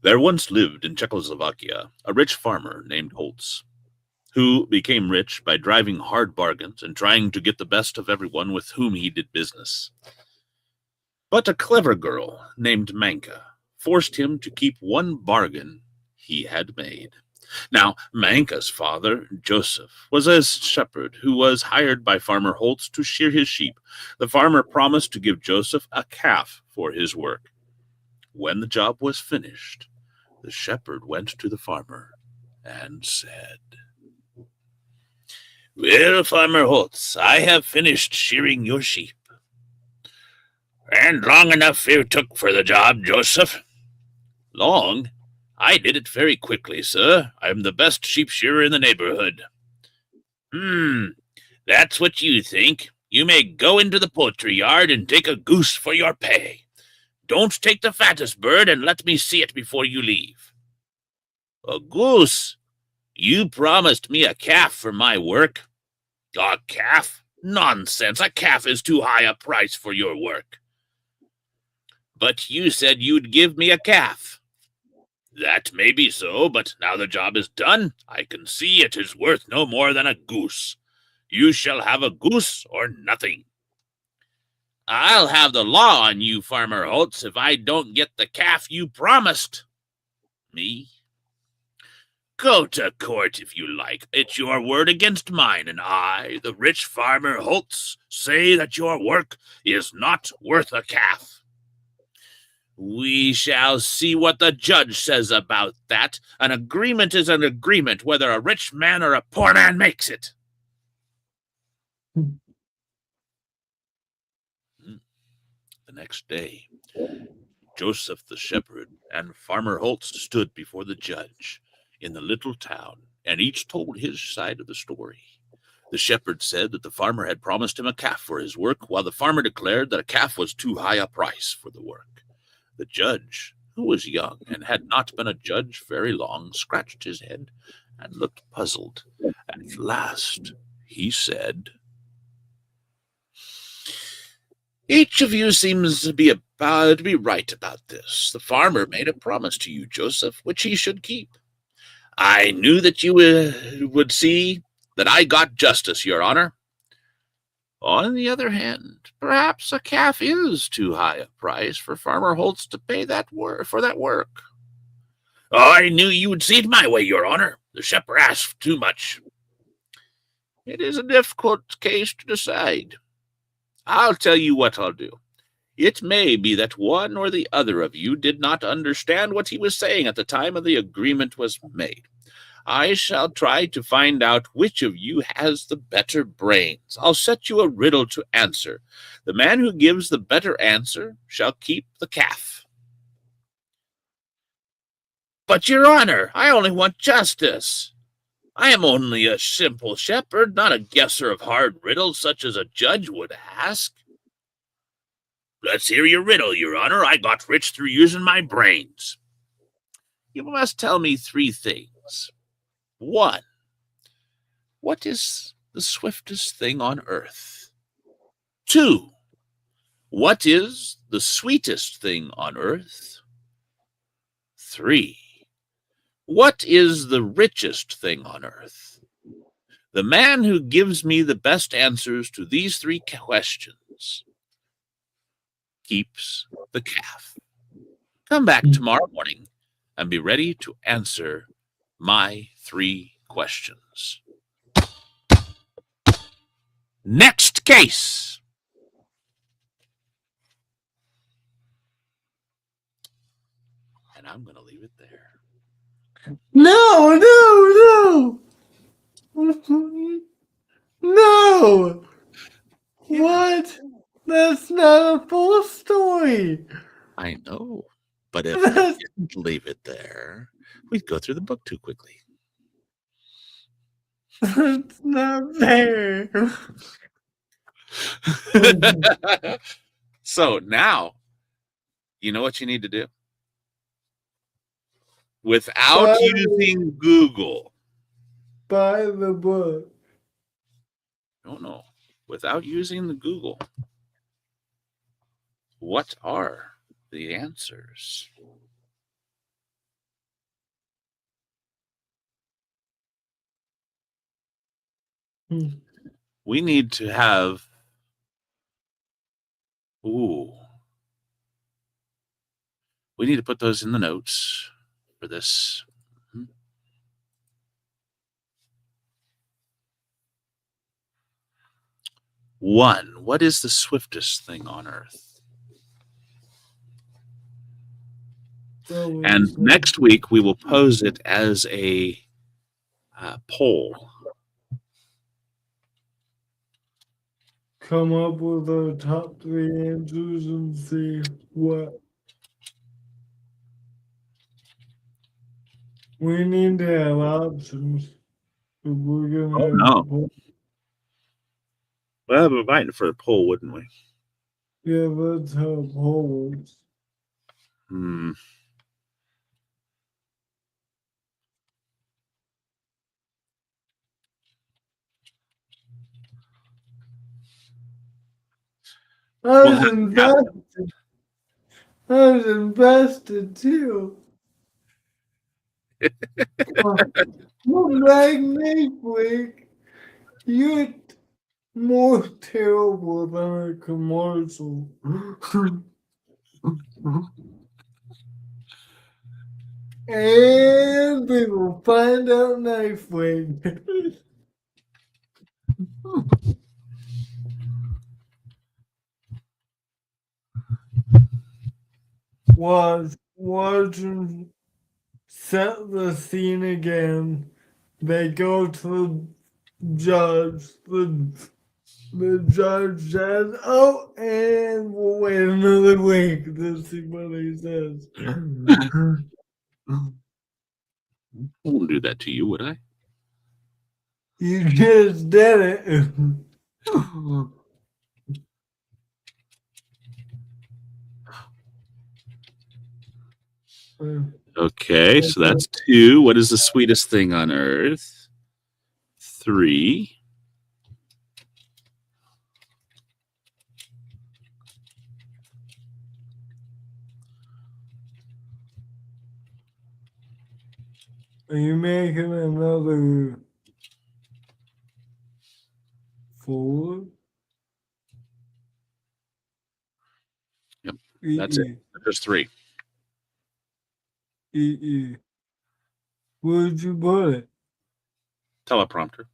There once lived in Czechoslovakia a rich farmer named Holtz, who became rich by driving hard bargains and trying to get the best of everyone with whom he did business. But a clever girl named Manka forced him to keep one bargain he had made. Now, Manka's father, Joseph, was a shepherd who was hired by Farmer Holtz to shear his sheep. The farmer promised to give Joseph a calf for his work. When the job was finished, the shepherd went to the farmer and said, "Well, Farmer Holtz, I have finished shearing your sheep." "And long enough you took for the job, Joseph?" "Long? I did it very quickly, sir. I'm the best sheep shearer in the neighborhood." That's what you think. You may go into the poultry yard and take a goose for your pay. Don't take the fattest bird and let me see it before you leave." "A goose? You promised me a calf for my work." "A calf? Nonsense! A calf is too high a price for your work." "But you said you'd give me a calf." "That may be so, but now the job is done, I can see it is worth no more than a goose. You shall have a goose or nothing." "I'll have the law on you, Farmer Holtz, if I don't get the calf you promised me." "Go to court if you like. It's your word against mine, and I, the rich Farmer Holtz, say that your work is not worth a calf." "We shall see what the judge says about that. An agreement is an agreement, whether a rich man or a poor man makes it." The next day, Joseph the shepherd and Farmer Holtz stood before the judge in the little town, and each told his side of the story. The shepherd said that the farmer had promised him a calf for his work, while the farmer declared that a calf was too high a price for the work. The judge, who was young and had not been a judge very long, scratched his head and looked puzzled. At last he said, Each of you seems to be right about this. The farmer made a promise to you, Joseph, which he should keep. I knew that you would see that I got justice, Your Honor. On the other hand, perhaps a calf is too high a price for Farmer Holtz to pay for that work. I knew you would see it my way, Your Honor. The shepherd asked too much. It is a difficult case to decide. I'll tell you what I'll do. It may be that one or the other of you did not understand what he was saying at the time of the agreement was made. I shall try to find out which of you has the better brains. I'll set you a riddle to answer. The man who gives the better answer shall keep the calf. But, Your Honor, I only want justice. I am only a simple shepherd, not a guesser of hard riddles such as a judge would ask. Let's hear your riddle, Your Honor. I got rich through using my brains. You must tell me 3 things. 1. What is the swiftest thing on earth? 2. What is the sweetest thing on earth? 3. What is the richest thing on earth? The man who gives me the best answers to these 3 questions keeps the calf. Come back tomorrow morning and be ready to answer my 3 questions. Next case. And I'm going to leave it there. No. No. What? That's not a full story. I know, but if I didn't leave it there, we'd go through the book too quickly. That's not fair. So now, you know what you need to do? Without using Google. Buy the book. No. Without using the Google. What are the answers? We need to have... we need to put those in the notes for this. 1. What is the swiftest thing on earth? And next week we will pose it as a poll. Come up with our top 3 answers and see what. We need to have options. We're gonna have no. Well, we're inviting for the poll, wouldn't we? Yeah, that's how a poll works. I was invested too. Like next week, you're more terrible than a commercial. And we will find out next week. Was watching set the scene again. They go to the judge. The judge says, "Oh, and we'll wait another week to see what he says." I wouldn't do that to you, would I? You just did it. Okay, so that's 2. What is the sweetest thing on earth? 3. Are you making another 4? Yep, that's it. There's 3. Where'd you put it? Teleprompter.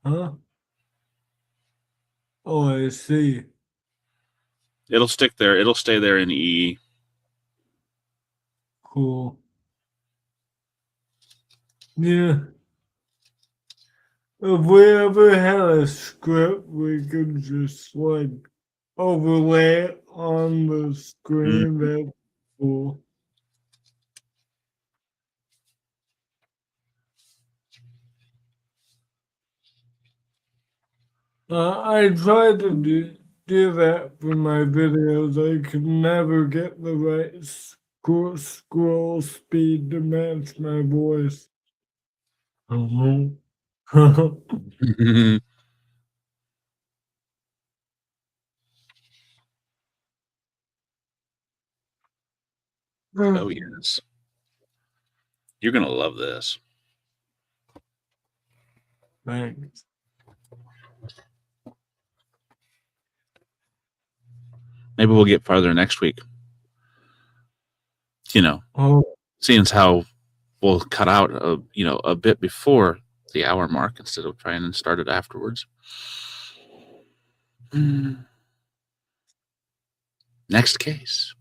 Huh? Oh, I see. It'll stick there. It'll stay there in E. Cool. Yeah. If we ever had a script, we could just like overlay it on the screen. That's cool. I try to do that for my videos. I could never get the right scroll speed to match my voice. Oh yes, you're gonna love this. Thanks. Maybe we'll get farther next week. Oh, Seeing as how we'll cut out a bit before the hour mark instead of trying to start it afterwards. Next case.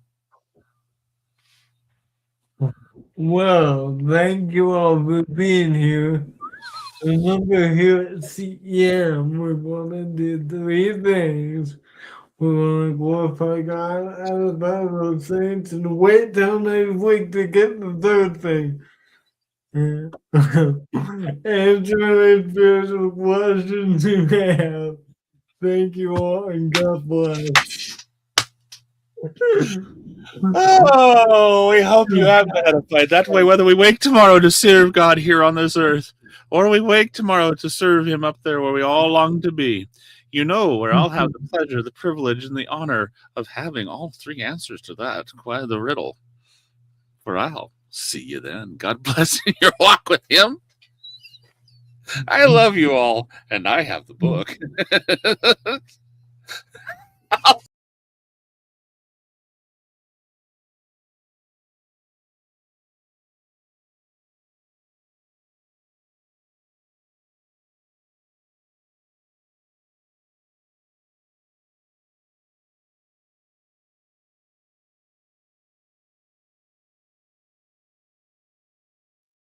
well, thank you all for being here. Remember, here at CEM, we want to do 3 things. We want to glorify God out of Bible saints and wait till next week to get the 3rd thing. Answer any spiritual questions you have. Thank you all and God bless. Oh, we hope you have been edified. That way, whether we wake tomorrow to serve God here on this earth, or we wake tomorrow to serve Him up there where we all long to be, where I'll have the pleasure, the privilege, and the honor of having all 3 answers to that, quite the riddle. For I'll see you then. God bless in your walk with Him. I love you all, and I have the book.